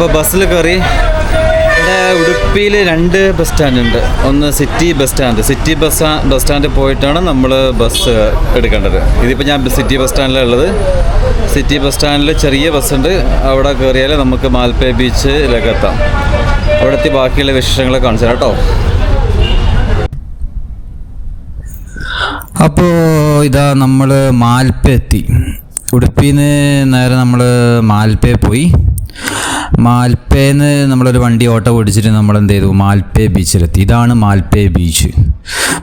അപ്പോൾ ബസ്സിൽ കയറി. ഇവിടെ ഉടുപ്പിയിൽ 2 ബസ് സ്റ്റാൻഡുണ്ട്. ഒന്ന് സിറ്റി ബസ് സ്റ്റാൻഡിൽ പോയിട്ടാണ് നമ്മൾ ബസ് എടുക്കേണ്ടത്. ഇതിപ്പോൾ ഞാൻ സിറ്റി ബസ് സ്റ്റാൻഡിലുള്ളത്. സിറ്റി ബസ് സ്റ്റാൻഡിൽ ചെറിയ ബസ്സുണ്ട്. അവിടെ കയറിയാൽ നമുക്ക് മാൽപ്പേ ബീച്ചിലേക്ക് എത്താം. അവിടുത്തെ ബാക്കിയുള്ള വിശേഷങ്ങളെ കാണിച്ചു തരാം കേട്ടോ. അപ്പോൾ ഇതാ നമ്മൾ മാൽപ്പേ എത്തി. ഉടുപ്പിയിൽ നിന്ന് നേരെ നമ്മൾ മാൽപ്പേ പോയി. മാൽപ്പേന്ന് നമ്മളൊരു ഓട്ടോ പിടിച്ചിട്ട് നമ്മൾ എന്ത് ചെയ്തു, മാൽപ്പേ ബീച്ചിലെത്തി. ഇതാണ് മാൽപ്പേ ബീച്ച്.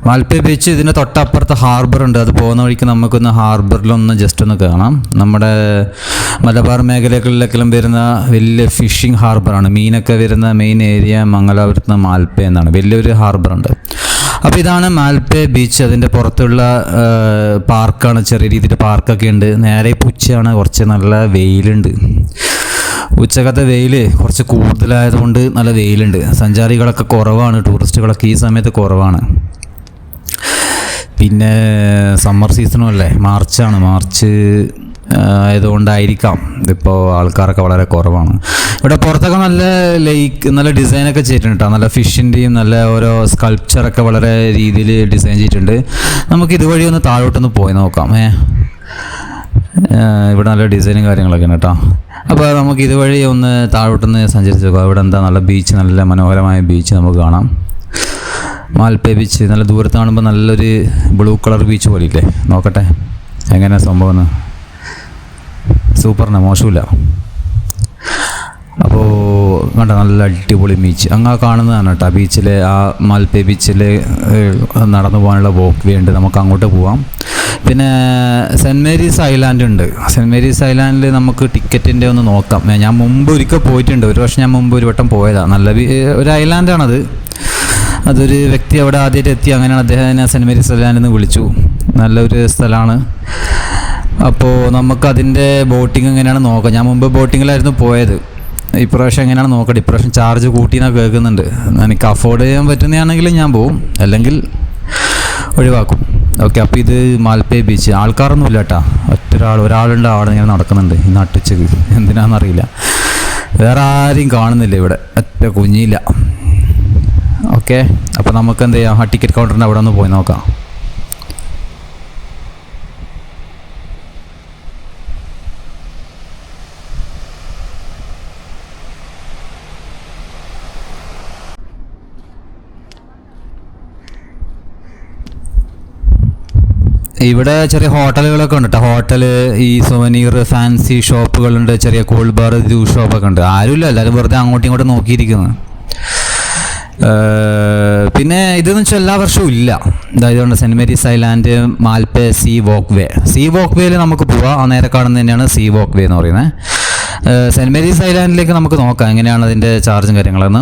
മാൽപ്പേ ബീച്ച് ഇതിന് തൊട്ടപ്പുറത്ത് ഹാർബറുണ്ട്. അത് പോകുന്ന വഴിക്ക് നമുക്കൊന്ന് ഹാർബറിലൊന്ന് ജസ്റ്റ് ഒന്ന് കാണാം. നമ്മുടെ മലബാർ മേഖലകളിലെല്ലാം വരുന്ന വലിയ ഫിഷിംഗ് ഹാർബറാണ്. മീനൊക്കെ വരുന്ന മെയിൻ ഏരിയ മംഗലാപുരത്ത് മാൽപ്പേ എന്നാണ്. വലിയൊരു ഹാർബറുണ്ട്. അപ്പോൾ ഇതാണ് മാൽപ്പേ ബീച്ച്. അതിൻ്റെ പുറത്തുള്ള പാർക്കാണ്. ചെറിയ രീതിയിൽ പാർക്കൊക്കെ ഉണ്ട്. നേരെ ഇപ്പോൾ ഉച്ചയാണ്. കുറച്ച് നല്ല വെയിലുണ്ട്. ഉച്ചക്കത്തെ വെയിൽ കുറച്ച് കൂടുതലായതുകൊണ്ട് നല്ല വെയിലുണ്ട്. സഞ്ചാരികളൊക്കെ കുറവാണ്. ടൂറിസ്റ്റുകളൊക്കെ ഈ സമയത്ത് കുറവാണ്. പിന്നെ സമ്മർ സീസണും അല്ലേ, മാർച്ച് ആയതുകൊണ്ടായിരിക്കാം ഇതിപ്പോൾ ആൾക്കാരൊക്കെ വളരെ കുറവാണ്. ഇവിടെ പുറത്തൊക്കെ നല്ല ഡിസൈനൊക്കെ ചെയ്തിട്ടുണ്ട് കേട്ടോ. നല്ല ഫിഷിൻ്റെയും നല്ല ഓരോ സ്കൾപ്ചറൊക്കെ വളരെ രീതിയിൽ ഡിസൈൻ ചെയ്തിട്ടുണ്ട്. നമുക്ക് ഇതുവഴി ഒന്ന് താഴോട്ടൊന്ന് പോയി നോക്കാം. ഇവിടെ നല്ല ഡിസൈനും കാര്യങ്ങളൊക്കെ ഉണ്ട് കേട്ടോ. അപ്പോൾ നമുക്ക് ഇതുവഴി ഒന്ന് താഴോട്ടൊന്ന് സഞ്ചരിച്ച് നോക്കാം. ഇവിടെ എന്താ നല്ല ബീച്ച്, നല്ല മനോഹരമായ ബീച്ച് നമുക്ക് കാണാം. മാൽപ്പേ ബീച്ച് നല്ല ദൂരത്ത് കാണുമ്പോൾ നല്ലൊരു ബ്ലൂ കളർ ബീച്ച് പോലെ ഇല്ലേ. നോക്കട്ടെ എങ്ങനെയാണ് സംഭവം. സൂപ്പറിന് മോശമില്ല. അപ്പോൾ കണ്ട നല്ല അടിപൊളി ബീച്ച് അങ്ങ് കാണുന്നതാണ് കേട്ടോ. ബീച്ചിലെ ആ മാൽപ്പേ ബീച്ചിൽ നടന്നു പോകാനുള്ള വോക്ക് വേ ഉണ്ട്. നമുക്ക് അങ്ങോട്ട് പോവാം. പിന്നെ സെൻറ്റ് മേരീസ് ഐലാൻഡ് ഉണ്ട്. സെൻറ്റ് മേരീസ് ഐലാൻഡിൽ നമുക്ക് ടിക്കറ്റിൻ്റെ ഒന്ന് നോക്കാം. ഞാൻ മുമ്പ് ഒരിക്കൽ പോയിട്ടുണ്ട്. ഒരു വർഷം ഞാൻ മുമ്പ് ഒരു വട്ടം പോയതാണ്. നല്ല ഒരു ഐലാൻഡാണത്. അതൊരു വ്യക്തി അവിടെ ആദ്യമായിട്ട് എത്തി. അങ്ങനെയാണ് അദ്ദേഹം സെൻറ്റ് മേരീസ് ഐലാൻഡിൽ നിന്ന് വിളിച്ചു. നല്ലൊരു സ്ഥലമാണ്. അപ്പോൾ നമുക്കതിൻ്റെ ബോട്ടിങ് എങ്ങനെയാണ് നോക്കാം. ഞാൻ മുമ്പ് ബോട്ടിങ്ങിലായിരുന്നു പോയത്. ഇപ്രാവശ്യം എങ്ങനെയാണ് നോക്കട്ടെ. ഇപ്രാവശ്യം ചാർജ് കൂട്ടിയെന്നൊക്കെ കേൾക്കുന്നുണ്ട്. എനിക്ക് അഫോർഡ് ചെയ്യാൻ പറ്റുന്നതാണെങ്കിൽ ഞാൻ പോവും, അല്ലെങ്കിൽ ഒഴിവാക്കും. ഓക്കെ. അപ്പോൾ ഇത് മാൽപ്പേ ബീച്ച്. ആൾക്കാരൊന്നും ഇല്ല കേട്ടോ. ഒരാളുണ്ട് അവിടെ ഇങ്ങനെ നടക്കുന്നുണ്ട് ഈ നട്ടുച്ചക്ക്. എന്തിനാണെന്നറിയില്ല. വേറെ ആരെയും കാണുന്നില്ല ഇവിടെ. ഒറ്റ കുഞ്ഞില്ല. ഓക്കെ. അപ്പോൾ നമുക്ക് എന്ത് ചെയ്യാം, ആ ടിക്കറ്റ് കൗണ്ടറിൻ്റെ അവിടെ ഒന്ന് പോയി നോക്കാം. ഇവിടെ ചെറിയ ഹോട്ടലുകളൊക്കെ ഉണ്ട് കേട്ടോ. ഹോട്ടൽ, ഈ സുവനീർ ഫാൻസി ഷോപ്പുകളുണ്ട്. ചെറിയ കൂൾ ബാർ, ജ്യൂസ് ഷോപ്പൊക്കെ ഉണ്ട്. ആരുമില്ല, എല്ലാവരും വെറുതെ അങ്ങോട്ടും ഇങ്ങോട്ടും നോക്കിയിരിക്കുന്നു. പിന്നെ ഇതെന്ന് വെച്ചാൽ എല്ലാ വർഷവും ഇല്ല. അതായതുകൊണ്ട് Saint Mary's Island, Malpe sea walk വേയിൽ നമുക്ക് പോവാം. ആ നേരെ കാണുന്നത് തന്നെയാണ് സീ വോക്ക് വേ എന്ന് പറയുന്നത്. സെൻറ്റ് മേരീസ് ഐലാൻഡിലേക്ക് നമുക്ക് നോക്കാം എങ്ങനെയാണ് അതിൻ്റെ ചാർജും കാര്യങ്ങളെന്ന്.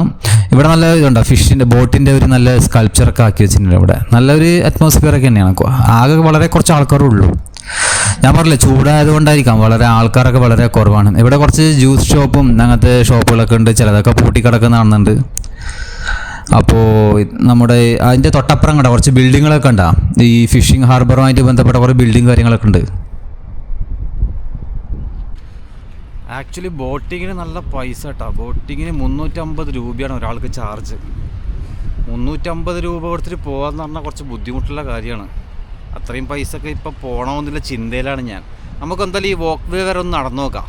ഇവിടെ നല്ല ഇതുണ്ടോ, ഫിഷിൻ്റെ ബോട്ടിൻ്റെ ഒരു നല്ല സ്കൾപ്ചറൊക്കെ ആക്കി വെച്ചിട്ടുണ്ട്. ഇവിടെ നല്ലൊരു അറ്റ്മോസ്ഫിയറൊക്കെ തന്നെയാണ്. ആകെ വളരെ കുറച്ച് ആൾക്കാരേ ഉള്ളൂ. ഞാൻ പറഞ്ഞില്ലേ, ചൂടായതുകൊണ്ടായിരിക്കാം വളരെ ആൾക്കാരൊക്കെ വളരെ കുറവാണ്. ഇവിടെ കുറച്ച് ജ്യൂസ് ഷോപ്പും അങ്ങനത്തെ ഷോപ്പുകളൊക്കെ ഉണ്ട്. ചിലതൊക്കെ പൂട്ടിക്കിടക്കുന്ന കാണുന്നുണ്ട്. അപ്പോൾ നമ്മുടെ അതിൻ്റെ തൊട്ടപ്പുറം കണ്ട കുറച്ച് ബിൽഡിങ്ങുകളൊക്കെ ഉണ്ടാ. ഈ ഫിഷിംഗ് ഹാർബറുമായിട്ട് ബന്ധപ്പെട്ട കുറേ ബിൽഡിംഗ് കാര്യങ്ങളൊക്കെ ഉണ്ട്. ആക്ച്വലി ബോട്ടിങ്ങിന് നല്ല പൈസ കേട്ടോ. ബോട്ടിങ്ങിന് 350 രൂപയാണ് ഒരാൾക്ക് ചാർജ്. 350 രൂപ കൊടുത്തിട്ട് പോകാമെന്ന് പറഞ്ഞാൽ കുറച്ച് ബുദ്ധിമുട്ടുള്ള കാര്യമാണ്. അത്രയും പൈസ ഒക്കെ ഇപ്പോൾ പോകണമെന്നുള്ള ചിന്തയിലാണ് ഞാൻ. നമുക്ക് എന്തായാലും ഈ വോക്ക് വേ വരെ ഒന്ന് നടന്നു നോക്കാം.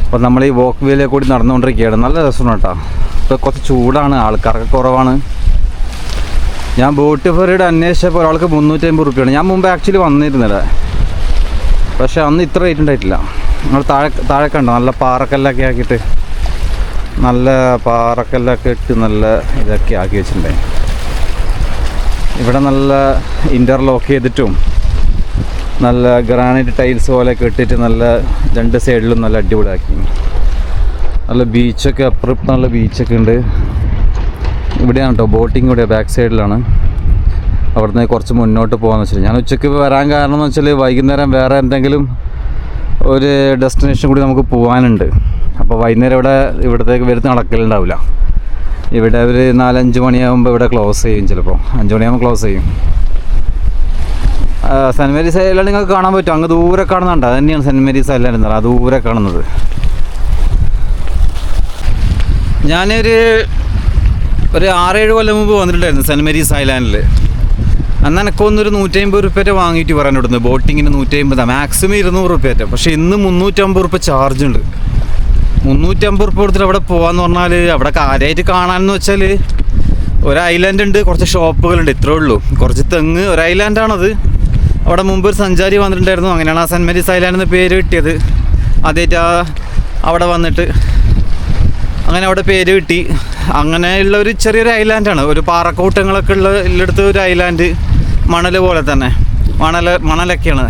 അപ്പോൾ നമ്മൾ ഈ വോക്ക് വേയിലേക്ക് കൂടി നടന്നുകൊണ്ടിരിക്കുകയാണ്. നല്ല രസമാണ് കേട്ടോ. ഇപ്പോൾ കുറച്ച് ചൂടാണ്, ആൾക്കാരൊക്കെ കുറവാണ്. ഞാൻ ബോട്ട് ഫെറിയുടെ അന്വേഷിച്ചപ്പോൾ ഒരാൾക്ക് 350 രൂപയാണ്. ഞാൻ മുമ്പ് ആക്ച്വലി വന്നിരുന്നില്ല, പക്ഷേ അന്ന് ഇത്ര റേറ്റ് ഉണ്ടായിട്ടില്ല. നമ്മൾ താഴെ കണ്ടോ, നല്ല പാറക്കല്ലൊക്കെ ആക്കിയിട്ട്, നല്ല പാറക്കല്ലൊക്കെ ഇട്ട് നല്ല ഇതൊക്കെ ആക്കി വെച്ചിട്ടുണ്ടായി. ഇവിടെ നല്ല ഇൻ്റർലോക്ക് ചെയ്തിട്ടും നല്ല ഗ്രാനൈറ്റ് ടൈൽസ് പോലെയൊക്കെ ഇട്ടിട്ട് നല്ല 2 സൈഡിലും നല്ല അടിപൊളിയാക്കി. നല്ല ബീച്ചൊക്കെ അപ്പുറം നല്ല ബീച്ചൊക്കെ ഉണ്ട്. ഇവിടെയാണ് കേട്ടോ ബോട്ടിങ്. ഇവിടെ ബാക്ക് സൈഡിലാണ്. അവിടുന്ന് കുറച്ച് മുന്നോട്ട് പോകാമെന്ന് വെച്ചാൽ ഞാൻ ഉച്ചയ്ക്ക് വരാൻ കാരണം എന്ന് വെച്ചാൽ വൈകുന്നേരം വേറെ എന്തെങ്കിലും ഒരു ഡെസ്റ്റിനേഷൻ കൂടി നമുക്ക് പോകാനുണ്ട്. അപ്പോൾ വൈകുന്നേരം ഇവിടത്തേക്ക് വരുന്ന നടക്കലുണ്ടാവില്ല. ഇവിടെ ഒരു 4-5 മണിയാകുമ്പോൾ ഇവിടെ ക്ലോസ് ചെയ്യും. ചിലപ്പോൾ 5 മണിയാകുമ്പോൾ ക്ലോസ് ചെയ്യും. സെൻറ്റ് മേരീസ് ഐലാൻഡ് നിങ്ങൾക്ക് കാണാൻ പറ്റും. അങ്ങ് ദൂരെ കാണുന്നുണ്ട്, അത് തന്നെയാണ് സെൻറ്റ് മേരീസ് ഐലാൻഡ് എന്ന് പറയുന്നത്, ആ ദൂരെ കാണുന്നത്. ഞാനൊരു 6-7 കൊല്ലം മുമ്പ് വന്നിട്ടുണ്ടായിരുന്നു സെൻറ്റ് മേരീസ് ഐലാൻഡിൽ. അന്ന് എനിക്കൊന്നൊരു 150 റുപ്യ വാങ്ങിയിട്ട് പറയാനിവിടുന്ന്. ബോട്ടിങ്ങിന് 150, മാക്സിമം 200 റുപ്യ. പക്ഷേ ഇന്ന് 350 റുപ്യ ചാർജ് ഉണ്ട്. 350 റുപ്യ കൊടുത്തിട്ട് അവിടെ പോകാമെന്ന് പറഞ്ഞാൽ അവിടെ കാര്യമായിട്ട് കാണാമെന്ന് വെച്ചാൽ ഒരു ഐലാൻഡ് ഉണ്ട്, കുറച്ച് ഷോപ്പുകളുണ്ട്, ഇത്രേ ഉള്ളൂ. കുറച്ച് തെങ്ങ്, ഒരു ഐലാൻഡാണത്. അവിടെ മുമ്പ് ഒരു സഞ്ചാരി വന്നിട്ടുണ്ടായിരുന്നു, അങ്ങനെയാണ് ആ സെൻറ്റ് മേരീസ് ഐലാൻഡ് എന്ന് പേര് കിട്ടിയത്. ആദ്യമായിട്ട് അവിടെ വന്നിട്ട് അങ്ങനെ അവിടെ പേര് കിട്ടി. അങ്ങനെയുള്ള ഒരു ചെറിയൊരു ഐലാൻഡാണ്, ഒരു പാറക്കൂട്ടങ്ങളൊക്കെ ഉള്ളിടത്ത് ഒരു ഐലാൻഡ്, മണൽ പോലെ തന്നെ, മണലൊക്കെയാണ്.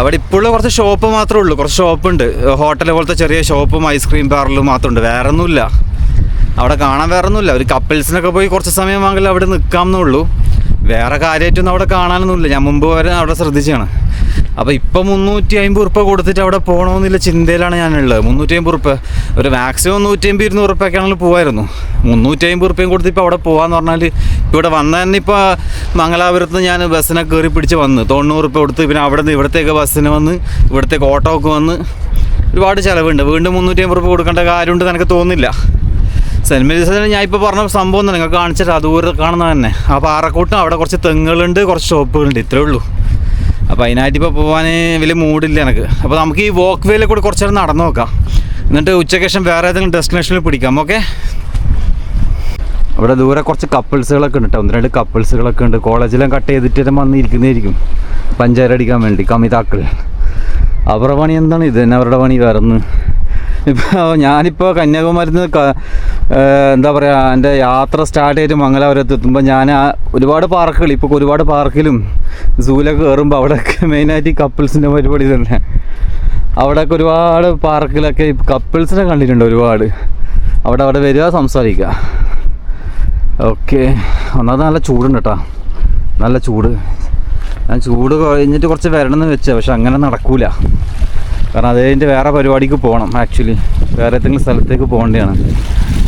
അവിടെ ഇപ്പോഴുള്ള കുറച്ച് ഷോപ്പ് മാത്രമേ ഉള്ളൂ, കുറച്ച് ഷോപ്പുണ്ട്, ഹോട്ടൽ പോലത്തെ ചെറിയ ഷോപ്പും ഐസ്ക്രീം പാർലറും മാത്രമുണ്ട്, വേറെ ഒന്നുമില്ല അവിടെ കാണാൻ. വേറെ ഒന്നുമില്ല. ഒരു കപ്പിൾസിനൊക്കെ പോയി കുറച്ച് സമയം വാങ്ങില്ല അവിടെ നിൽക്കാമെന്നേ ഉള്ളൂ, വേറെ കാര്യമായിട്ടൊന്നും അവിടെ കാണാനൊന്നുമില്ല. ഞാൻ മുമ്പ് വരെ അവിടെ ശ്രദ്ധിച്ചാണ്. അപ്പോൾ ഇപ്പം 350 റുപ്യ കൊടുത്തിട്ട് അവിടെ പോകണമെന്നില്ല ചിന്തയിലാണ് ഞാനുള്ളത്. 350 റുപ്യ, ഒരു മാക്സിമം 150-200 റുപ്യൊക്കെ ആണെങ്കിൽ പോകുമായിരുന്നു. 350 റുപ്യയും കൊടുത്ത് ഇപ്പോൾ അവിടെ പോകാമെന്ന് പറഞ്ഞാൽ, ഇവിടെ വന്ന തന്നെ ഇപ്പോൾ മംഗലാപുരത്ത് നിന്ന് ഞാൻ ബസ്സിനെ കയറി പിടിച്ച് വന്ന് 90 റുപ്യ കൊടുത്ത്, പിന്നെ അവിടെ നിന്ന് ഇവിടത്തേക്ക് ബസ്സിന് വന്ന്, ഇവിടത്തേക്ക് ഓട്ടോക്ക് വന്ന് ഒരുപാട് ചിലവുണ്ട്. വീണ്ടും 350 റുപ്യ കൊടുക്കേണ്ട കാര്യമുണ്ട് എനിക്ക് തോന്നുന്നില്ല. സെൻറ്റ് മേരീസിൽ ഞാൻ ഇപ്പോൾ പറഞ്ഞ സംഭവം തന്നെ നിങ്ങൾക്ക് കാണിച്ചിട്ട് ദൂരെ കാണുന്നത് തന്നെ. ആ പാറക്കൂട്ടും അവിടെ കുറച്ച് തെങ്ങുകളുണ്ട്, കുറച്ച് ഷോപ്പുകളുണ്ട്, ഇത്രേ ഉള്ളൂ. അപ്പോൾ അതിനായിട്ട് ഇപ്പോൾ പോകാൻ വലിയ മൂഡില്ല എനിക്ക്. അപ്പോൾ നമുക്ക് ഈ വോക്ക് വേയിൽ കൂടി കുറച്ച് നേരം നടന്നു നോക്കാം, എന്നിട്ട് ഉച്ചയ്ക്ക് ശേഷം വേറെ ഏതെങ്കിലും ഡെസ്റ്റിനേഷനിൽ പിടിക്കാം. ഓക്കെ. അവിടെ ദൂരെ കുറച്ച് കപ്പിൾസുകളൊക്കെ ഉണ്ട് കേട്ടോ, 1-2 കപ്പിൾസുകളൊക്കെ ഉണ്ട്. കോളേജിലും കട്ട് ചെയ്തിട്ട് വന്നിരിക്കുന്നതായിരിക്കും പഞ്ചായത്തടിക്കാൻ വേണ്ടി കമിതാക്കൾ. അവരുടെ പണി എന്താണ്? ഇത് തന്നെ അവരുടെ പണി. വേറൊന്ന് ഇപ്പോൾ ഞാനിപ്പോൾ കന്യാകുമാരിയിൽ നിന്ന് എന്താ പറയുക, എൻ്റെ യാത്ര സ്റ്റാർട്ട് ചെയ്തിട്ട് മംഗലാപുരത്ത് എത്തുമ്പോൾ ഞാൻ ഒരുപാട് പാർക്കുകൾ, ഇപ്പോൾ ഒരുപാട് പാർക്കിലും സൂലൊക്കെ കയറുമ്പോൾ അവിടെയൊക്കെ മെയിനായിട്ട് ഈ കപ്പിൾസിൻ്റെ പരിപാടി തന്നെ. അവിടെയൊക്കെ ഒരുപാട് പാർക്കിലൊക്കെ ഈ കപ്പിൾസിനെ കണ്ടിട്ടുണ്ട് ഒരുപാട്. അവിടെ വരിക, സംസാരിക്കുക. ഓക്കെ. ഒന്നാമത് നല്ല ചൂടുണ്ട് കേട്ടോ, നല്ല ചൂട്. ഞാൻ ചൂട് കഴിഞ്ഞിട്ട് കുറച്ച് വരണമെന്ന് വെച്ചാൽ, പക്ഷെ അങ്ങനെ നടക്കൂല. കാരണം അതിൻ്റെ വേറെ പരിപാടിക്ക് പോകണം. ആക്ച്വലി വേറെ ഏതെങ്കിലും സ്ഥലത്തേക്ക് പോകേണ്ടതാണ്.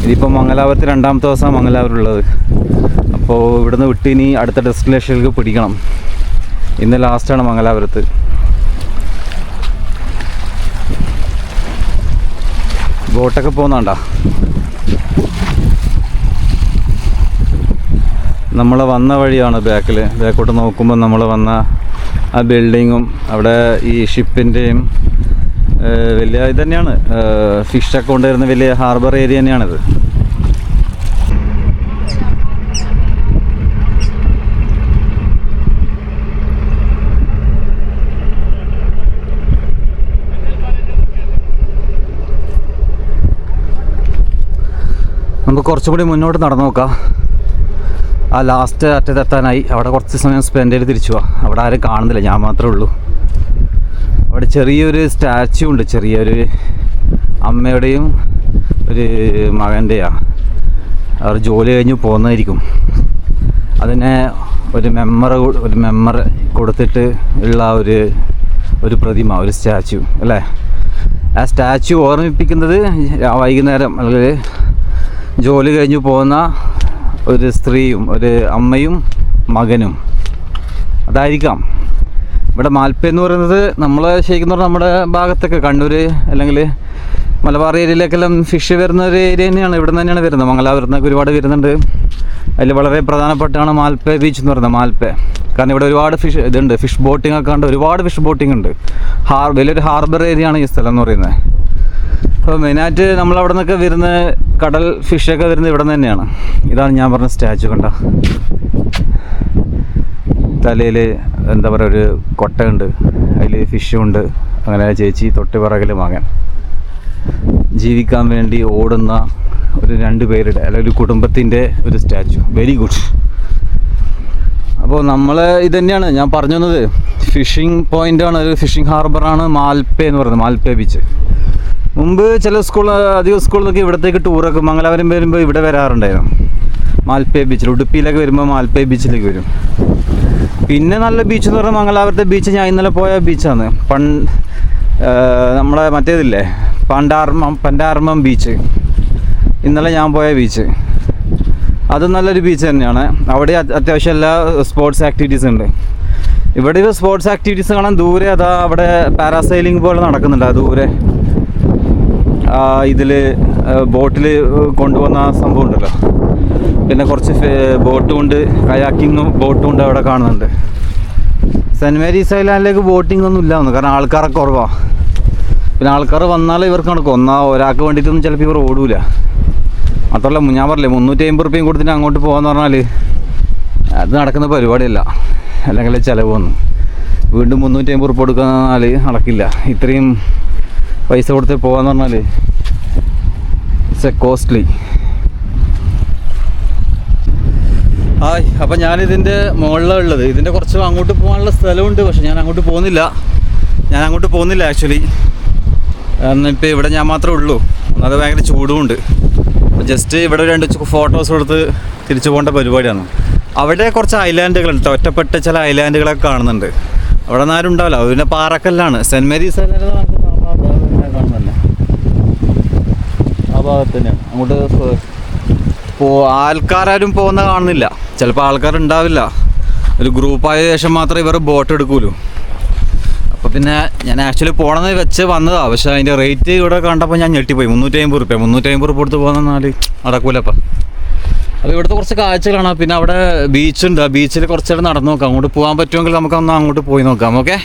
ഇതിപ്പോൾ മംഗലാപുരത്ത് 2ാമത്തെ ദിവസമാണ് മംഗലാപുരമുള്ളത്. അപ്പോൾ ഇവിടുന്ന് വിട്ട് ഇനി അടുത്ത ഡെസ്റ്റിനേഷനിലേക്ക് പിടിക്കണം. ഇന്ന് ലാസ്റ്റാണ് മംഗലാപുരത്ത്. ബോട്ടൊക്കെ പോകുന്നുണ്ടോ? നമ്മൾ വന്ന വഴിയാണ് ബാക്കോട്ട് നോക്കുമ്പോൾ നമ്മൾ വന്ന ആ ബിൽഡിങ്ങും അവിടെ ഈ ഷിപ്പിൻ്റെയും വലിയ ഇത് തന്നെയാണ്, ഫിഷൊക്കെ കൊണ്ടുവരുന്ന വലിയ ഹാർബർ ഏരിയ തന്നെയാണിത്. നമുക്ക് കുറച്ചും കൂടി മുന്നോട്ട് നടന്നു നോക്കാം. ആ ലാസ്റ്റ് അറ്റത്തെത്താനായി. അവിടെ കുറച്ച് സമയം സ്പെൻഡ് ചെയ്ത് തിരിച്ചു പോവാം. അവിടെ ആരും കാണുന്നില്ല, ഞാൻ മാത്രമേ ഉള്ളൂ. അവിടെ ചെറിയൊരു സ്റ്റാച്യു ഉണ്ട്, ചെറിയൊരു അമ്മയുടെയും ഒരു മകൻ്റെയാണ്. അവർ ജോലി കഴിഞ്ഞ് പോകുന്നതായിരിക്കും. അതിനെ ഒരു മെമ്മർ കൊടുത്തിട്ട് ഉള്ള ഒരു പ്രതിമ, ഒരു സ്റ്റാച്യു അല്ലേ. ആ സ്റ്റാച്യു ഓർമ്മിപ്പിക്കുന്നത് വൈകുന്നേരം അല്ലെങ്കിൽ ജോലി കഴിഞ്ഞ് പോകുന്ന ഒരു സ്ത്രീയും ഒരു അമ്മയും മകനും, അതായിരിക്കാം. ഇവിടെ മാൽപ്പ എന്ന് പറയുന്നത് നമ്മൾ ശരിക്കും പറഞ്ഞാൽ നമ്മുടെ ഭാഗത്തൊക്കെ കണ്ണൂർ അല്ലെങ്കിൽ മലബാർ ഏരിയയിലേക്കെല്ലാം ഫിഷ് വരുന്ന ഒരു ഏരിയ തന്നെയാണ്. ഇവിടെ നിന്ന് തന്നെയാണ് വരുന്നത്. മംഗലാപുരത്തൊക്കെ ഒരുപാട് വരുന്നുണ്ട്. അതിൽ വളരെ പ്രധാനപ്പെട്ടാണ് മാൽപ്പ ബീച്ച് എന്ന് പറയുന്നത്. മാൽപ്പ കാരണം ഇവിടെ ഒരുപാട് ഫിഷ് ബോട്ടിംഗ് ഒക്കെ ഉണ്ട്, ഒരുപാട് ഫിഷ് ബോട്ടിംഗ് ഉണ്ട്. വലിയൊരു ഹാർബർ ഏരിയ ആണ് ഈ സ്ഥലം എന്ന് പറയുന്നത്. അപ്പോൾ മെയിനായിട്ട് നമ്മളവിടെ നിന്നൊക്കെ വരുന്ന കടൽ ഫിഷൊക്കെ വരുന്നത് ഇവിടെ നിന്ന് തന്നെയാണ്. ഇതാണ് ഞാൻ പറഞ്ഞ സ്റ്റാച്ചു. കണ്ട തലയിൽ എന്താ പറയുക ഒരു കൊട്ടയുണ്ട്, അതിൽ ഫിഷുണ്ട്. അങ്ങനെ ചേച്ചി തൊട്ട് പിറകിൽ മകൻ ജീവിക്കാൻ വേണ്ടി ഓടുന്ന ഒരു 2 പേരുടെ അല്ലെങ്കിൽ ഒരു കുടുംബത്തിൻ്റെ ഒരു സ്റ്റാച്ചു. Very good. അപ്പോൾ നമ്മൾ ഇത് തന്നെയാണ് ഞാൻ പറഞ്ഞു തന്നത്. ഫിഷിംഗ് പോയിൻ്റാണ്, ഒരു ഫിഷിംഗ് ഹാർബറാണ് മാൽപ്പ എന്ന് പറയുന്നത്, മാൽപ്പ ബീച്ച്. മുമ്പ് ചില അധികം സ്കൂളിൽ നിന്നൊക്കെ ഇവിടത്തേക്ക് ടൂറൊക്കെ മംഗലാപുരം വരുമ്പോൾ ഇവിടെ വരാറുണ്ടായിരുന്നു. മാൽപ്പ ബീച്ചിൽ, ഉടുപ്പിയിലൊക്കെ വരുമ്പോൾ മാൽപ്പ ബീച്ചിലേക്ക് വരും. പിന്നെ നല്ല ബീച്ച് എന്ന് പറഞ്ഞാൽ മംഗലാപുരത്തെ ബീച്ച് ഞാൻ ഇന്നലെ പോയ ബീച്ചാണ്. നമ്മളെ മറ്റേതില്ലേ പണ്ടാർമം ബീച്ച്, ഇന്നലെ ഞാൻ പോയ ബീച്ച്, അത് നല്ലൊരു ബീച്ച് തന്നെയാണ്. അവിടെ അത്യാവശ്യം എല്ലാ സ്പോർട്സ് ആക്ടിവിറ്റീസ് ഉണ്ട്. ഇവിടെ ഇത് സ്പോർട്സ് ആക്ടിവിറ്റീസ് കാണാൻ ദൂരെ അതാ അവിടെ പാരാസൈലിംഗ് പോലെ നടക്കുന്നുണ്ട്. ദൂരെ ഇതിൽ ബോട്ടിൽ കൊണ്ടുപോകുന്ന സംഭവം ഉണ്ടല്ലോ. പിന്നെ കുറച്ച് ബോട്ടും ഉണ്ട്, കയാക്കിങ്ങും ബോട്ടും ഉണ്ട് അവിടെ കാണുന്നുണ്ട്. സെൻറ്റ് മേരീസ് ഐലാൻഡിലേക്ക് ബോട്ടിംഗ് ഒന്നും ഇല്ലാന്ന്, കാരണം ആൾക്കാരൊക്കെ കുറവാണ്. പിന്നെ ആൾക്കാർ വന്നാലേ ഇവർക്ക് നടക്കും. ഒരാൾക്ക് വേണ്ടിയിട്ടൊന്നും ചിലപ്പോൾ ഇവർ ഓടൂല. മാത്രമല്ല ഞാൻ പറഞ്ഞില്ലേ 350 റുപ്യയും കൊടുത്തിട്ട് അങ്ങോട്ട് പോകാമെന്ന് പറഞ്ഞാൽ അത് നടക്കുന്ന പരിപാടിയല്ല. അല്ലെങ്കിൽ ചിലവൊന്നും വീണ്ടും 350 റുപ്യ കൊടുക്കാന്നാൽ നടക്കില്ല. ഇത്രയും പൈസ കൊടുത്ത് പോകാന്ന് പറഞ്ഞാൽ ഇറ്റ്സ് എ കോസ്റ്റ്ലി. അപ്പം ഞാനിതിൻ്റെ മുകളിലാണ് ഉള്ളത്. ഇതിൻ്റെ കുറച്ച് അങ്ങോട്ട് പോകാനുള്ള സ്ഥലമുണ്ട്, പക്ഷെ ഞാൻ അങ്ങോട്ട് പോകുന്നില്ല ആക്ച്വലി. കാരണം ഇപ്പോൾ ഇവിടെ ഞാൻ മാത്രമേ ഉള്ളൂ. അത് ഭയങ്കര ചൂടുമുണ്ട്. ജസ്റ്റ് ഇവിടെ 2 ഫോട്ടോസ് എടുത്ത് തിരിച്ചു പോകേണ്ട പരിപാടിയാണ്. അവിടെ കുറച്ച് ഐലാൻഡുകളുണ്ട്, ഒറ്റപ്പെട്ട ചില ഐലാൻഡുകളൊക്കെ കാണുന്നുണ്ട്. അവിടെ നിന്ന് ആരും ഉണ്ടാവില്ല. അത് പിന്നെ പാറക്കല്ലാണ്. സെൻറ്റ് മേരീസ് ഐലാൻഡ് കാണുന്നതല്ലേ, ആ ഭാഗത്ത് തന്നെയാണ്. അങ്ങോട്ട് ആൾക്കാരും പോകുന്ന കാണുന്നില്ല. ചിലപ്പോൾ ആൾക്കാരുണ്ടാവില്ല. ഒരു ഗ്രൂപ്പായ ശേഷം മാത്രമേ ഇവർ ബോട്ട് എടുക്കൂലൂ. അപ്പോൾ പിന്നെ ഞാൻ ആക്ച്വലി പോകണമെന്ന് വെച്ച് വന്നതാണ്. പക്ഷേ അതിൻ്റെ റേറ്റ് ഇവിടെ കണ്ടപ്പോൾ ഞാൻ ഞെട്ടിപ്പോയി. 350 റുപ്യ കൊടുത്ത് പോകുന്നാൽ നടക്കൂലപ്പം. അപ്പോൾ ഇവിടുത്തെ കുറച്ച് കാഴ്ചകളാണ്. പിന്നെ അവിടെ ബീച്ചുണ്ട്. ആ ബീച്ചിൽ കുറച്ചേരം നടന്നു നോക്കാം. അങ്ങോട്ട് പോകാൻ പറ്റുമെങ്കിൽ നമുക്കൊന്ന് അങ്ങോട്ട് പോയി നോക്കാം. ഓക്കെ.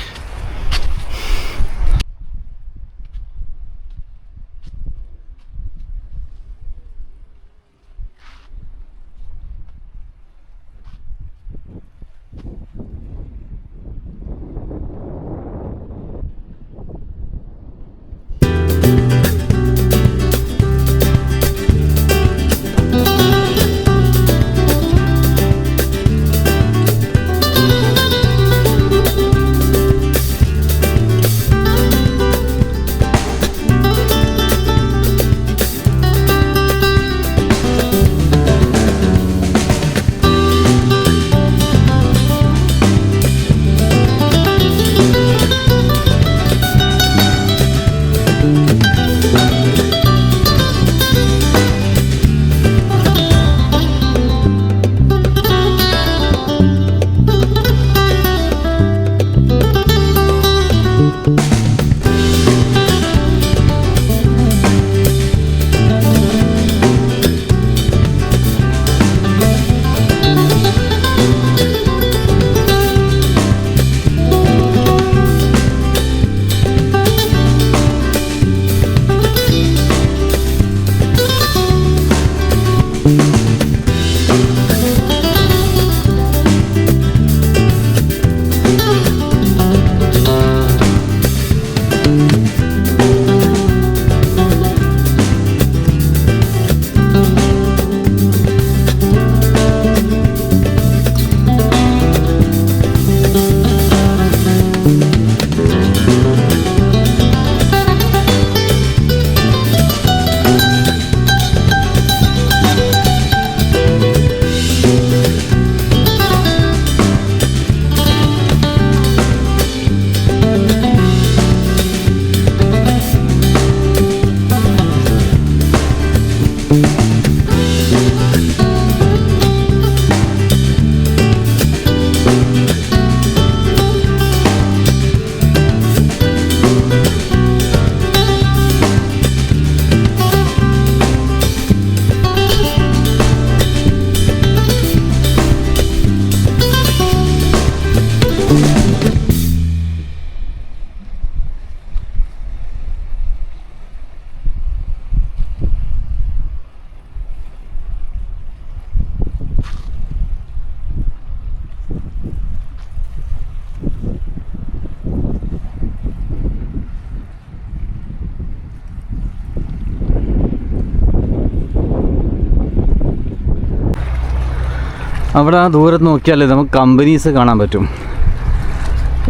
അവിടെ ആ ദൂരത്ത് നോക്കിയാൽ നമുക്ക് കമ്പനീസ് കാണാൻ പറ്റും.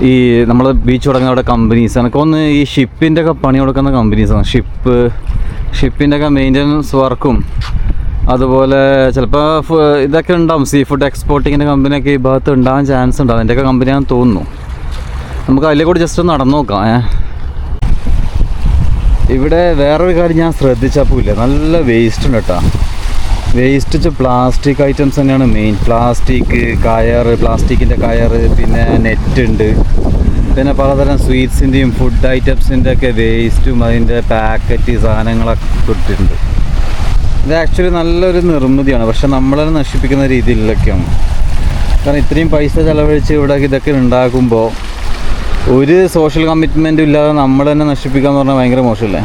ഈ നമ്മൾ ബീച്ച് തുടങ്ങുന്ന അവിടെ കമ്പനീസ് എനിക്കൊന്ന് ഈ ഷിപ്പിൻ്റെ ഒക്കെ പണി കൊടുക്കുന്ന കമ്പനീസാണ്. ഷിപ്പിൻ്റെ ഒക്കെ മെയിൻ്റനൻസ് വർക്കും അതുപോലെ ചിലപ്പോൾ ഇതൊക്കെ ഉണ്ടാവും. സീ ഫുഡ് എക്സ്പോർട്ടിങ്ങിൻ്റെ കമ്പനിയൊക്കെ ഈ ഭാഗത്ത് ഉണ്ടാകാൻ ചാൻസ് ഉണ്ട്. അതിൻ്റെയൊക്കെ കമ്പനിയാണെന്ന് തോന്നുന്നു. നമുക്ക് അതിലെ കൂടി ജസ്റ്റ് ഒന്ന് നടന്നു നോക്കാം. ഇവിടെ വേറൊരു കാര്യം ഞാൻ ശ്രദ്ധിച്ചപ്പോൾ ഇല്ല, നല്ല വേസ്റ്റ് ഉണ്ട് കേട്ടോ. വേസ്റ്റ് പ്ലാസ്റ്റിക് ഐറ്റംസ് തന്നെയാണ് മെയിൻ. പ്ലാസ്റ്റിക്കിൻ്റെ കയറ്, പിന്നെ നെറ്റ് ഉണ്ട്, പിന്നെ പലതരം സ്വീറ്റ്സിൻ്റെയും ഫുഡ് ഐറ്റംസിൻ്റെ ഒക്കെ വേസ്റ്റും അതിൻ്റെ പാക്കറ്റ് സാധനങ്ങളൊക്കെ ഇട്ടിട്ടുണ്ട്. ഇത് ആക്ച്വലി നല്ലൊരു നിർമ്മിതിയാണ്, പക്ഷെ നമ്മളെ നശിപ്പിക്കുന്ന രീതിയിലൊക്കെയാണ്. കാരണം ഇത്രയും പൈസ ചിലവഴിച്ച് ഇവിടെ ഇതൊക്കെ ഉണ്ടാക്കുമ്പോൾ ഒരു സോഷ്യൽ കമ്മിറ്റ്മെൻറ്റും ഇല്ലാതെ നമ്മൾ തന്നെ നശിപ്പിക്കുക എന്ന് പറഞ്ഞാൽ ഭയങ്കര മോശമല്ലേ.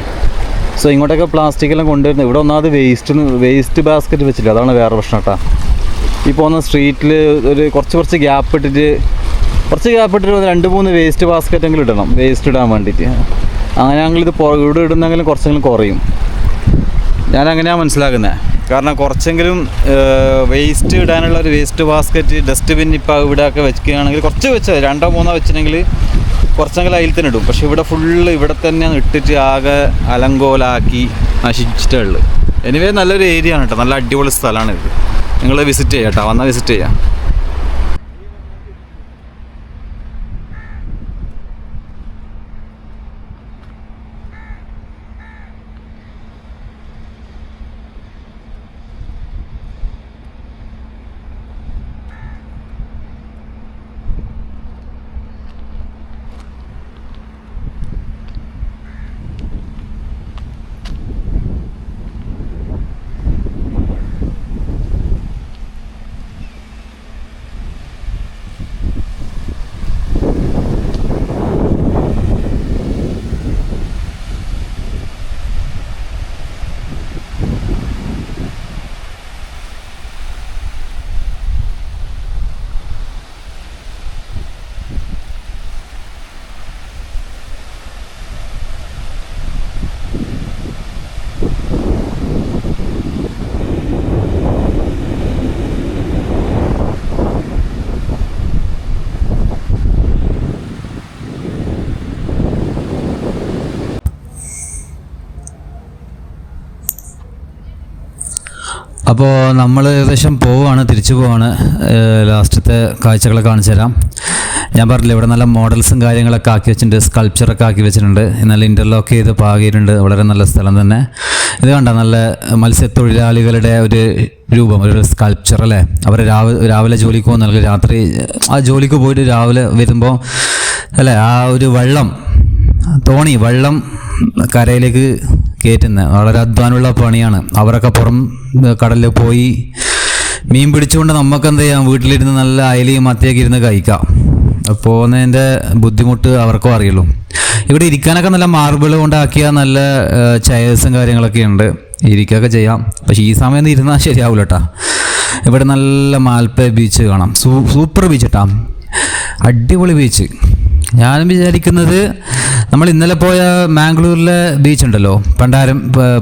സോ ഇങ്ങോട്ടൊക്കെ പ്ലാസ്റ്റിക്കെല്ലാം കൊണ്ടുവരുന്നത് ഇവിടെ ഒന്നാമത് വേസ്റ്റ് ബാസ്ക്കറ്റ് വെച്ചില്ല, അതാണ് വേറെ പ്രശ്നം കേട്ടോ. ഈ പോകുന്ന സ്ട്രീറ്റിൽ ഒരു കുറച്ച് ഗ്യാപ്പ് ഇട്ടിട്ട് 2-3 വേസ്റ്റ് ബാസ്ക്കറ്റെങ്കിലും ഇടണം, വേസ്റ്റ് ഇടാൻ വേണ്ടിയിട്ട്. അങ്ങനെയാണെങ്കിൽ ഇത് ഇവിടെ ഇടുന്നെങ്കിലും കുറച്ചെങ്കിലും കുറയും. ഞാനങ്ങനെയാണ് മനസ്സിലാക്കുന്നത്. കാരണം കുറച്ചെങ്കിലും വേസ്റ്റ് ഇടാനുള്ള ഒരു വേസ്റ്റ് ബാസ്ക്കറ്റ്, ഡസ്റ്റ്ബിൻ ഇപ്പോൾ ഇവിടെയൊക്കെ വെക്കുകയാണെങ്കിൽ കുറച്ച് വെച്ചാൽ 2-3 വെച്ചിട്ടുണ്ടെങ്കിൽ കുറച്ചെങ്കിലും അതിൽ തന്നെ ഇടും. പക്ഷെ ഇവിടെ ഫുള്ള് ഇവിടെ തന്നെ ഇട്ടിട്ട് ആകെ അലങ്കോലാക്കി നശിച്ചിട്ടുള്ളത്. എനിവേ നല്ലൊരു ഏരിയ ആണ് കേട്ടോ, നല്ല അടിപൊളി സ്ഥലമാണ് ഇത്. നിങ്ങൾ വിസിറ്റ് ചെയ്യാം കേട്ടോ, വന്നാൽ വിസിറ്റ് ചെയ്യാം. അപ്പോൾ നമ്മൾ ഏകദേശം തിരിച്ചു പോവാണ്. ലാസ്റ്റത്തെ കാഴ്ചകളെ കാണിച്ചു തരാം. ഞാൻ പറഞ്ഞില്ല, ഇവിടെ നല്ല മോഡൽസും കാര്യങ്ങളൊക്കെ ആക്കി വെച്ചിട്ടുണ്ട്, സ്കൾപ്ചറൊക്കെ ആക്കി വെച്ചിട്ടുണ്ട്, നല്ല ഇൻ്റർലോക്ക് ചെയ്ത് പാകിയിട്ടുണ്ട്. വളരെ നല്ല സ്ഥലം തന്നെ. ഇത് കണ്ട നല്ല മത്സ്യത്തൊഴിലാളികളുടെ ഒരു രൂപം, ഒരു സ്കൾപ്ചർ അല്ലേ. അവർ രാവിലെ ജോലിക്ക് പോകുന്ന, അല്ലെങ്കിൽ രാത്രി ആ ജോലിക്ക് പോയിട്ട് രാവിലെ വരുമ്പോൾ അല്ലേ, ആ ഒരു വെള്ളം കരയിലേക്ക് കയറ്റുന്ന വളരെ അധ്വാനമുള്ള പണിയാണ്. അവരൊക്കെ പുറം കടലിൽ പോയി മീൻ പിടിച്ചുകൊണ്ട് നമുക്ക് എന്ത് ചെയ്യാം, വീട്ടിലിരുന്ന് നല്ല അയലയും മത്തിയൊക്കെ ഇരുന്ന് കഴിക്കാം. പോകുന്നതിൻ്റെ ബുദ്ധിമുട്ട് അവർക്കും അറിയുള്ളൂ. ഇവിടെ ഇരിക്കാനൊക്കെ നല്ല മാർബിൾ കൊണ്ടാക്കിയ നല്ല ചെയർസും കാര്യങ്ങളൊക്കെ ഉണ്ട്, ഇരിക്കുകയൊക്കെ ചെയ്യാം. പക്ഷേ ഈ സമയം ഇരുന്നാൽ ശരിയാവില്ല കേട്ടോ. ഇവിടെ നല്ല മാൽപ്പേ ബീച്ച് കാണാം, സൂപ്പർ ബീച്ച് കേട്ടോ, അടിപൊളി ബീച്ച്. ഞാനും വിചാരിക്കുന്നത് നമ്മൾ ഇന്നലെ പോയ മാംഗ്ലൂരിലെ ബീച്ച് ഉണ്ടല്ലോ,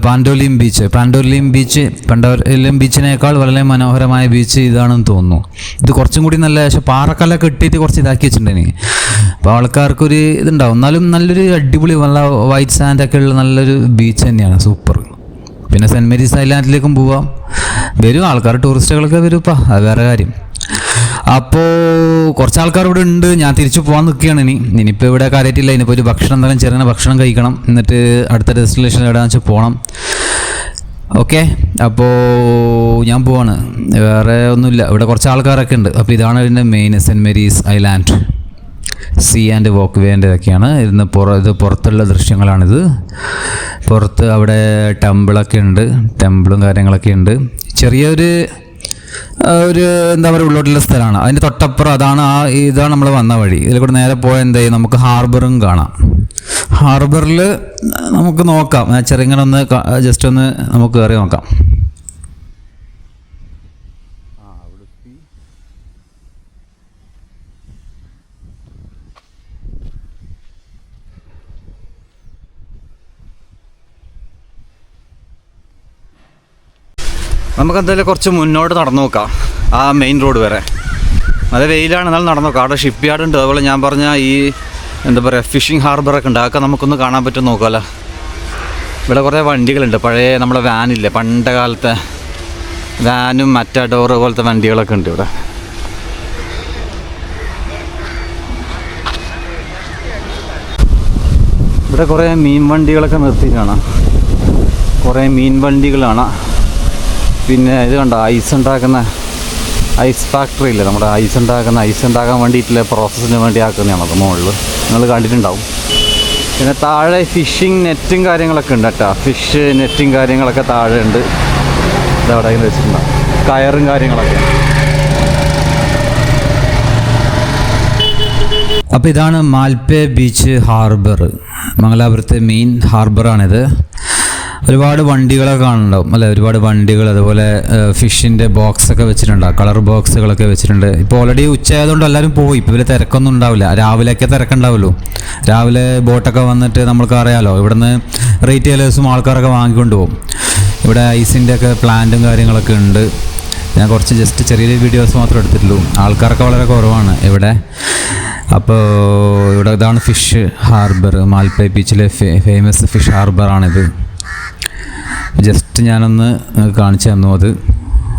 പാൻഡോലിം ബീച്ചിനേക്കാൾ വളരെ മനോഹരമായ ബീച്ച് ഇതാണെന്ന് തോന്നുന്നു. ഇത് കുറച്ചും കൂടി നല്ല, പക്ഷേ പാറക്കല്ലൊക്കെ ഇട്ടിട്ട് കുറച്ച് ഇതാക്കി വെച്ചിട്ടുണ്ടെങ്കിൽ അപ്പോൾ ആൾക്കാർക്കൊരു ഇതുണ്ടാവും. എന്നാലും നല്ലൊരു അടിപൊളി നല്ല വൈറ്റ് സാൻഡൊക്കെ ഉള്ള നല്ലൊരു ബീച്ച് തന്നെയാണ്, സൂപ്പർ. പിന്നെ സെൻറ്റ് മേരീസ് ഐലാൻഡിലേക്കും പോവാം. വരും ആൾക്കാർ, ടൂറിസ്റ്റുകളൊക്കെ വരുപ്പാ, അത് വേറെ കാര്യം. അപ്പോൾ കുറച്ച് ആൾക്കാർ ഇവിടെ ഉണ്ട്. ഞാൻ തിരിച്ചു പോകാൻ നിൽക്കുകയാണ്. ഇനിയിപ്പോൾ ഇവിടെ കാര്യമായിട്ടില്ല. ഇനിയിപ്പോൾ ഒരു ഭക്ഷണം എന്തായാലും ചെറിയ ഭക്ഷണം കഴിക്കണം, എന്നിട്ട് അടുത്ത ഡെസ്റ്റിനേഷൻ എവിടെയാണെന്ന് വെച്ചാൽ പോകണം. ഓക്കെ, അപ്പോൾ ഞാൻ പോവാണ്, വേറെ ഒന്നുമില്ല. ഇവിടെ കുറച്ച് ആൾക്കാരൊക്കെ ഉണ്ട്. അപ്പോൾ ഇതാണ് ഇതിൻ്റെ main Saint Mary's Island. Sea and walk വേൻ്റെ ഇതൊക്കെയാണ്. ഇത് പുറത്തുള്ള ദൃശ്യങ്ങളാണിത്. പുറത്ത് അവിടെ ടെമ്പിളൊക്കെ ഉണ്ട്, ടെമ്പിളും കാര്യങ്ങളൊക്കെ ഉണ്ട്. ചെറിയൊരു എന്താ പറയുക, ഉള്ളോട്ടുള്ള സ്ഥലമാണ്. അതിൻ്റെ തൊട്ടപ്പുറം ഇതാണ് നമ്മൾ വന്ന വഴി. ഇതിൽ കൂടെ നേരെ പോയാൽ എന്ത് ചെയ്യും, നമുക്ക് ഹാർബറും കാണാം. ഹാർബറിൽ നമുക്ക് നോക്കാം, ചെറുങ്ങനെ ഒന്ന് ജസ്റ്റ് ഒന്ന് നമുക്ക് കയറി നോക്കാം. നമുക്കെന്തായാലും കുറച്ച് മുന്നോട്ട് നടന്നു നോക്കാം, ആ മെയിൻ റോഡ് വരെ. നല്ല വെയിലാണ്, എന്നാലും നടന്നു നോക്കാം. അവിടെ ഷിപ്പ് യാർഡ് ഉണ്ട്, അതുപോലെ ഞാൻ പറഞ്ഞ ഈ എന്താ പറയുക ഫിഷിംഗ് ഹാർബറൊക്കെ ഉണ്ട്. അതൊക്കെ നമുക്കൊന്ന് കാണാൻ പറ്റും, നോക്കാമല്ലോ. ഇവിടെ കുറേ വണ്ടികളുണ്ട്, പഴയ നമ്മളെ വാനില്ലേ, പണ്ട കാലത്തെ വാനും മറ്റാഡോർ പോലത്തെ വണ്ടികളൊക്കെ ഉണ്ട് ഇവിടെ. ഇവിടെ കുറേ മീൻ വണ്ടികളൊക്കെ നിർത്തി കാണാം, കുറേ മീൻ വണ്ടികളാണ്. പിന്നെ ഇത് കണ്ടോ, ഐസ് ഉണ്ടാക്കുന്ന ഐസ് ഫാക്ടറി ഇല്ലേ, നമ്മുടെ ഐസ് ഉണ്ടാക്കാൻ വേണ്ടിയിട്ടുള്ള പ്രോസസ്സിന് വേണ്ടി ആക്കുന്നതാണ് അത് മുകളിൽ, നിങ്ങൾ കണ്ടിട്ടുണ്ടാവും. പിന്നെ താഴെ ഫിഷിങ് നെറ്റും കാര്യങ്ങളൊക്കെ ഉണ്ട് കേട്ടോ. ഫിഷ് നെറ്റും കാര്യങ്ങളൊക്കെ താഴെ ഉണ്ട്. ഇതവിടെ വെച്ചിട്ടുണ്ടാവും, കയറും കാര്യങ്ങളൊക്കെ. അപ്പോൾ ഇതാണ് മാൽപ്പെ ബീച്ച് ഹാർബർ, മംഗലാപുരത്തെ മെയിൻ ഹാർബറാണിത്. ഒരുപാട് വണ്ടികളൊക്കെ കാണുന്നുണ്ടാവും അല്ലേ, ഒരുപാട് വണ്ടികൾ, അതുപോലെ ഫിഷിൻ്റെ ബോക്സൊക്കെ വെച്ചിട്ടുണ്ടാവും, കളർ ബോക്സുകളൊക്കെ വെച്ചിട്ടുണ്ട്. ഇപ്പോൾ ഓൾറെഡി ഉച്ചയായതുകൊണ്ട് എല്ലാവരും പോയി, ഇപ്പോൾ ഇവർ തിരക്കൊന്നും ഉണ്ടാവില്ല. രാവിലെയൊക്കെ തിരക്കുണ്ടാവുമല്ലോ, രാവിലെ ബോട്ടൊക്കെ വന്നിട്ട് നമ്മൾക്ക് അറിയാമല്ലോ, ഇവിടുന്ന് റീറ്റെയിലേഴ്സും ആൾക്കാരൊക്കെ വാങ്ങിക്കൊണ്ട് പോകും. ഇവിടെ ഐസിൻ്റെ ഒക്കെ പ്ലാന്റും കാര്യങ്ങളൊക്കെ ഉണ്ട്. ഞാൻ കുറച്ച് ജസ്റ്റ് ചെറിയ വീഡിയോസ് മാത്രമേ എടുത്തിട്ടുള്ളൂ, ആൾക്കാരൊക്കെ വളരെ കുറവാണ് ഇവിടെ. അപ്പോൾ ഇവിടെ ഇതാണ് ഫിഷ് ഹാർബർ, മാൽപ്പെ ബീച്ചിലെ ഫേമസ് ഫിഷ് ഹാർബറാണിത്. ജസ്റ്റ് ഞാനൊന്ന് കാണിച്ചു തന്നു, അത്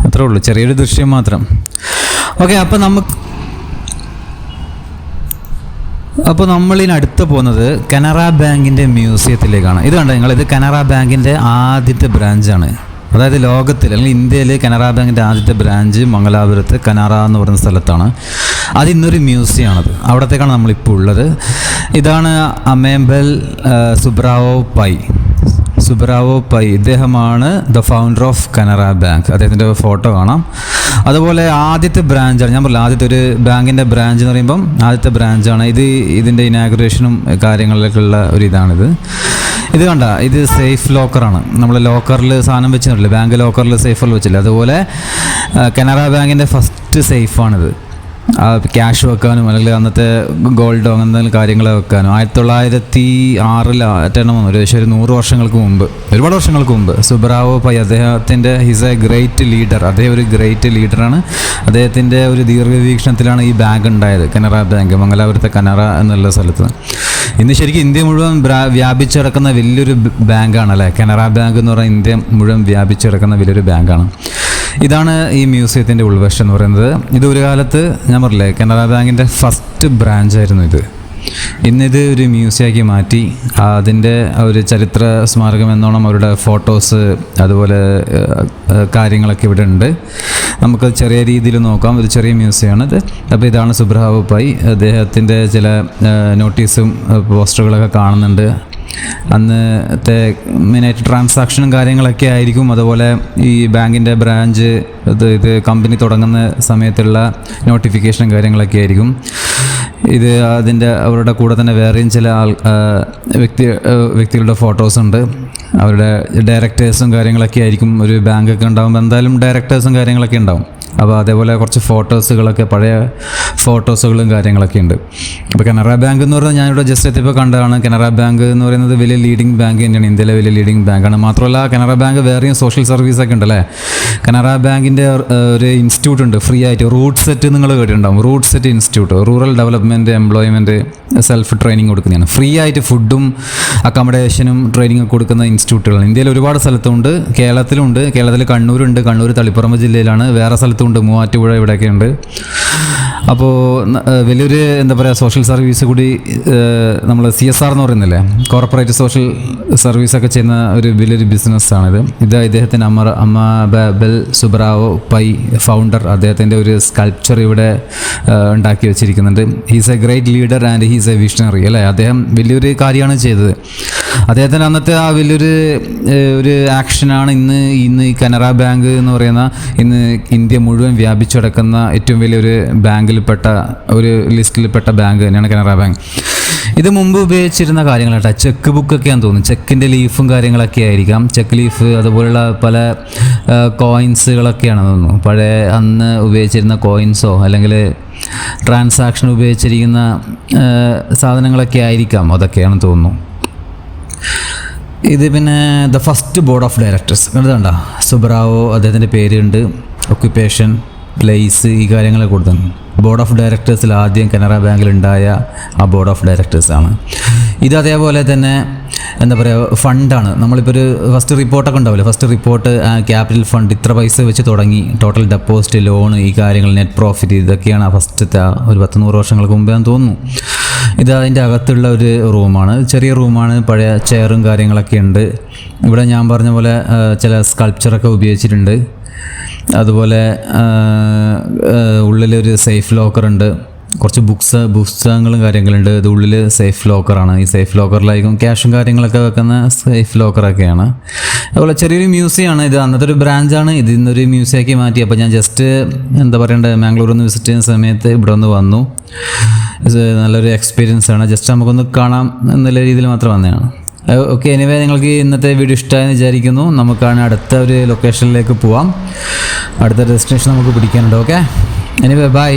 അത്രേ ഉള്ളൂ, ചെറിയൊരു ദൃശ്യം മാത്രം. ഓക്കെ, അപ്പോൾ നമ്മളിനടുത്ത് പോകുന്നത് കനറ ബാങ്കിൻ്റെ മ്യൂസിയത്തിലേക്കാണ്. ഇത് കണ്ടോ നിങ്ങൾ, ഇത് കനറ ബാങ്കിൻ്റെ ആദ്യത്തെ ബ്രാഞ്ചാണ്. അതായത് ലോകത്തിൽ അല്ലെങ്കിൽ ഇന്ത്യയിൽ കനറ ബാങ്കിൻ്റെ ആദ്യത്തെ ബ്രാഞ്ച് മംഗലാപുരത്ത് കനറ എന്ന് പറയുന്ന സ്ഥലത്താണ്. അത് ഇന്നൊരു മ്യൂസിയമാണത്, അവിടത്തേക്കാണ് നമ്മളിപ്പോൾ ഉള്ളത്. ഇതാണ് അമേംബൽ സുബ്രാവോ പൈ, ഇദ്ദേഹമാണ് the founder of Canara bank. അദ്ദേഹത്തിൻ്റെ ഫോട്ടോ കാണാം. അതുപോലെ ആദ്യത്തെ ബ്രാഞ്ചാണ്, ഞാൻ പറഞ്ഞില്ല, ആദ്യത്തെ ഒരു ബാങ്കിൻ്റെ ബ്രാഞ്ച് എന്ന് പറയുമ്പം ആദ്യത്തെ ബ്രാഞ്ചാണ് ഇത്. ഇതിൻ്റെ ഇനാഗുറേഷനും കാര്യങ്ങളിലേക്കുള്ള ഒരു ഇതാണിത്. ഇത് കണ്ട, ഇത് സേഫ് ലോക്കറാണ്. നമ്മൾ ലോക്കറിൽ സാധനം വെച്ചിട്ടില്ല, ബാങ്ക് ലോക്കറിൽ സേഫറിൽ വെച്ചില്ല, അതുപോലെ കനറ ബാങ്കിൻ്റെ ഫസ്റ്റ് സേഫാണിത്. ക്യാഷ് വെക്കാനും അല്ലെങ്കിൽ അന്നത്തെ ഗോൾഡോ അങ്ങനത്തെ കാര്യങ്ങൾ വെക്കാനും 1906 ഏകദേശം ഒരു 100 വർഷങ്ങൾക്ക് മുമ്പ്, ഒരുപാട് വർഷങ്ങൾക്ക് മുമ്പ് സുബ്രാവോ പൈ അദ്ദേഹത്തിൻ്റെ ഹിസ് എ ഗ്രേറ്റ് ലീഡർ, അദ്ദേഹം ഒരു ഗ്രേറ്റ് ലീഡറാണ്. അദ്ദേഹത്തിൻ്റെ ഒരു ദീർഘവീക്ഷണത്തിലാണ് ഈ ബാങ്ക് ഉണ്ടായത്, കനറ ബാങ്ക്, മംഗലാപുരത്തെ കനറ എന്നുള്ള സ്ഥലത്ത്. ഇന്ന് ശരിക്കും ഇന്ത്യ മുഴുവൻ വ്യാപിച്ചു കിടക്കുന്ന വലിയൊരു ബാങ്കാണ് അല്ലേ, കനറ ബാങ്ക് എന്ന് പറഞ്ഞാൽ ഇന്ത്യ മുഴുവൻ വ്യാപിച്ചു കിടക്കുന്ന വലിയൊരു ബാങ്കാണ്. ഇതാണ് ഈ മ്യൂസിയത്തിൻ്റെ ഉൾവശം എന്ന് പറയുന്നത്. ഇത് ഒരു കാലത്ത് ഞാൻ പറഞ്ഞില്ലേ, കനറ ബാങ്കിൻ്റെ ഫസ്റ്റ് ബ്രാഞ്ചായിരുന്നു ഇത്. ഇന്നിത് ഒരു മ്യൂസിയമാക്കി മാറ്റി. അതിൻ്റെ ഒരു ചരിത്ര സ്മാരകം എന്നോണം അവരുടെ ഫോട്ടോസ് അതുപോലെ കാര്യങ്ങളൊക്കെ ഇവിടെ ഉണ്ട്. നമുക്ക് ചെറിയ രീതിയിൽ നോക്കാം, ഒരു ചെറിയ മ്യൂസിയമാണ് ഇത്. അപ്പോൾ ഇതാണ് സുബ്രാവോ പൈ, അദ്ദേഹത്തിൻ്റെ ചില നോട്ടീസും പോസ്റ്ററുകളൊക്കെ കാണുന്നുണ്ട്. അന്നത്തെ മെയിനായിട്ട് ട്രാൻസാക്ഷനും കാര്യങ്ങളൊക്കെ ആയിരിക്കും. അതുപോലെ ഈ ബാങ്കിൻ്റെ ബ്രാഞ്ച് ഇത് കമ്പനി തുടങ്ങുന്ന സമയത്തുള്ള നോട്ടിഫിക്കേഷനും കാര്യങ്ങളൊക്കെ ആയിരിക്കും. ഇത് അവരുടെ കൂടെ തന്നെ വേറെയും ചില വ്യക്തികളുടെ ഫോട്ടോസ് ഉണ്ട്. അവരുടെ ഡയറക്ടേഴ്സും കാര്യങ്ങളൊക്കെ ആയിരിക്കും. ഒരു ബാങ്കൊക്കെ ഉണ്ടാകുമ്പോൾ എന്തായാലും ഡയറക്ടേഴ്സും കാര്യങ്ങളൊക്കെ ഉണ്ടാവും. അപ്പോൾ അതേപോലെ കുറച്ച് ഫോട്ടോസുകളൊക്കെ, പഴയ ഫോട്ടോസുകളും കാര്യങ്ങളൊക്കെ ഉണ്ട്. അപ്പോൾ കനറ ബാങ്ക് എന്ന് പറഞ്ഞാൽ ഞാനിവിടെ ജസ്റ്റ് എത്തിയപ്പോൾ കണ്ടതാണ്. കനറ ബാങ്ക് എന്ന് പറയുന്നത് വലിയ ലീഡിങ് ബാങ്ക് തന്നെയാണ്, ഇന്ത്യയിലെ വലിയ ലീഡിങ് ബാങ്കാണ്. മാത്രമല്ല കനറ ബാങ്ക് വേറെയും സോഷ്യൽ സർവീസൊക്കെ ഉണ്ടല്ലേ. കനറ ബാങ്കിൻ്റെ ഒരു ഇൻസ്റ്റിറ്റ്യൂട്ട് ഉണ്ട് ഫ്രീ ആയിട്ട്, റൂട്ട് സെറ്റ് നിങ്ങൾ കേട്ടിട്ടുണ്ടാവും. RUDSET institute, rural development employment self training കൊടുക്കുന്നതാണ്. ഫ്രീ ആയിട്ട് ഫുഡും അക്കോമഡേഷനും ട്രെയിനിങ് കൊടുക്കുന്ന ഇൻസ്റ്റിറ്റ്യൂട്ടുകളാണ് ഇന്ത്യയിൽ ഒരുപാട് സ്ഥലത്തുണ്ട്. കേരളത്തിലുണ്ട്. കേരളത്തിൽ കണ്ണൂരുണ്ട്, കണ്ണൂർ തളിപ്പറമ്പ് ജില്ലയിലാണ്. വേറെ സ്ഥലത്തുണ്ട്, മൂവാറ്റുപുഴ, ഇവിടെയൊക്കെ ഉണ്ട്. അപ്പോൾ വലിയൊരു എന്താ പറയുക സോഷ്യൽ സർവീസ് കൂടി നമ്മൾ CSR എന്ന് പറയുന്നില്ലേ, കോർപ്പറേറ്റ് സോഷ്യൽ സർവീസൊക്കെ ചെയ്യുന്ന ഒരു വലിയൊരു ബിസിനസ്സാണിത്. ഇത് ഇദ്ദേഹത്തിൻ്റെ അമേംബൽ സുബ്രാവോ പൈ ഫൗണ്ടർ, അദ്ദേഹത്തിൻ്റെ ഒരു സ്കൾപ്ചർ ഇവിടെ ഉണ്ടാക്കി വെച്ചിരിക്കുന്നുണ്ട്. He's a great leader and he's a visionary അല്ലേ. അദ്ദേഹം വലിയൊരു കാര്യമാണ് ചെയ്തത്. അദ്ദേഹത്തിൻ്റെ അന്നത്തെ ആ വലിയൊരു ആക്ഷനാണ് ഇന്ന് ഈ കനറ ബാങ്ക് എന്ന് പറയുന്ന ഇന്ന് ഇന്ത്യ മുഴുവൻ വ്യാപിച്ചു കിടക്കുന്ന ഏറ്റവും വലിയൊരു ബാങ്കിൽപ്പെട്ട ഒരു ലിസ്റ്റിൽപ്പെട്ട ബാങ്ക് തന്നെയാണ് കനറ ബാങ്ക്. ഇത് മുമ്പ് ഉപയോഗിച്ചിരുന്ന കാര്യങ്ങളാട്ടോ, ചെക്ക് ബുക്കൊക്കെയാണെന്ന് തോന്നുന്നു, ചെക്കിൻ്റെ ലീഫും കാര്യങ്ങളൊക്കെ ആയിരിക്കാം, ചെക്ക് ലീഫ് അതുപോലുള്ള പല കോയിൻസുകളൊക്കെയാണെന്ന് തോന്നുന്നു. പഴയ അന്ന് ഉപയോഗിച്ചിരുന്ന കോയിൻസോ അല്ലെങ്കിൽ ട്രാൻസാക്ഷൻ ഉപയോഗിച്ചിരിക്കുന്ന സാധനങ്ങളൊക്കെ ആയിരിക്കാം, അതൊക്കെയാണെന്ന് തോന്നുന്നു. ഇത് പിന്നെ the first board of directors കണ്ടോ, സുബ്രാവോ അദ്ദേഹത്തിൻ്റെ പേരുണ്ട്, ഒക്യുപ്പേഷൻ, പ്ലേസ്, ഈ കാര്യങ്ങളൊക്കെ കൊടുത്തു. ബോർഡ് ഓഫ് ഡയറക്ടേഴ്സിൽ ആദ്യം കനറ ബാങ്കിലുണ്ടായ ആ ബോർഡ് ഓഫ് ഡയറക്ടേഴ്സാണ് ഇത്. അതേപോലെ തന്നെ എന്താ പറയുക, ഫണ്ടാണ്. നമ്മളിപ്പോൾ ഒരു ഫസ്റ്റ് റിപ്പോർട്ടൊക്കെ ഉണ്ടാവില്ലേ, ഫസ്റ്റ് റിപ്പോർട്ട് ക്യാപിറ്റൽ ഫണ്ട് ഇത്ര പൈസ വെച്ച് തുടങ്ങി, ടോട്ടൽ ഡെപ്പോസിറ്റ്, ലോൺ, ഈ കാര്യങ്ങൾ, നെറ്റ് പ്രോഫിറ്റ്, ഇതൊക്കെയാണ് ഫസ്റ്റത്തെ ഒരു 10-100 വർഷങ്ങൾക്ക് മുമ്പേ തോന്നുന്നു. ഇത് അതിൻ്റെ അകത്തുള്ള ഒരു റൂമാണ്, ചെറിയ റൂമാണ്, പഴയ ചെയറും കാര്യങ്ങളൊക്കെ ഉണ്ട്. ഇവിടെ ഞാൻ പറഞ്ഞ പോലെ ചില സ്കൾപ്ചറൊക്കെ ഉപയോഗിച്ചിട്ടുണ്ട്. അതുപോലെ ഉള്ളിലൊരു സേഫ് ലോക്കർ ഉണ്ട്, കുറച്ച് പുസ്തകങ്ങളും കാര്യങ്ങളുണ്ട്. ഇത് ഉള്ളിൽ സേഫ് ലോക്കറാണ്. ഈ സേഫ് ലോക്കറിലായിരിക്കും ക്യാഷും കാര്യങ്ങളൊക്കെ വെക്കുന്ന സേഫ് ലോക്കറൊക്കെയാണ്. അതുപോലെ ചെറിയൊരു മ്യൂസിയമാണ് ഇത്. അന്നത്തെ ഒരു ബ്രാഞ്ചാണ്, ഇത് ഇന്നൊരു മ്യൂസിയമാക്കി മാറ്റി. അപ്പോൾ ഞാൻ ജസ്റ്റ് എന്താ പറയണ്ടത്, മാംഗ്ലൂരിൽ നിന്ന് വിസിറ്റ് ചെയ്യുന്ന സമയത്ത് ഇവിടെ ഒന്ന് വന്നു. ഇത് നല്ലൊരു എക്സ്പീരിയൻസ് ആണ്. ജസ്റ്റ് നമുക്കൊന്ന് കാണാം എന്നുള്ള രീതിയിൽ മാത്രം വന്നതാണ്. ഓക്കെ, എനിവേ നിങ്ങൾക്ക് ഇന്നത്തെ വീഡിയോ ഇഷ്ടമായെന്ന് വിചാരിക്കുന്നു. നമുക്കാണ് അടുത്ത ഒരു ലൊക്കേഷനിലേക്ക് പോവാം. അടുത്ത ഡെസ്റ്റിനേഷൻ നമുക്ക് പിടിക്കാനുണ്ട്. Okay, anyway by.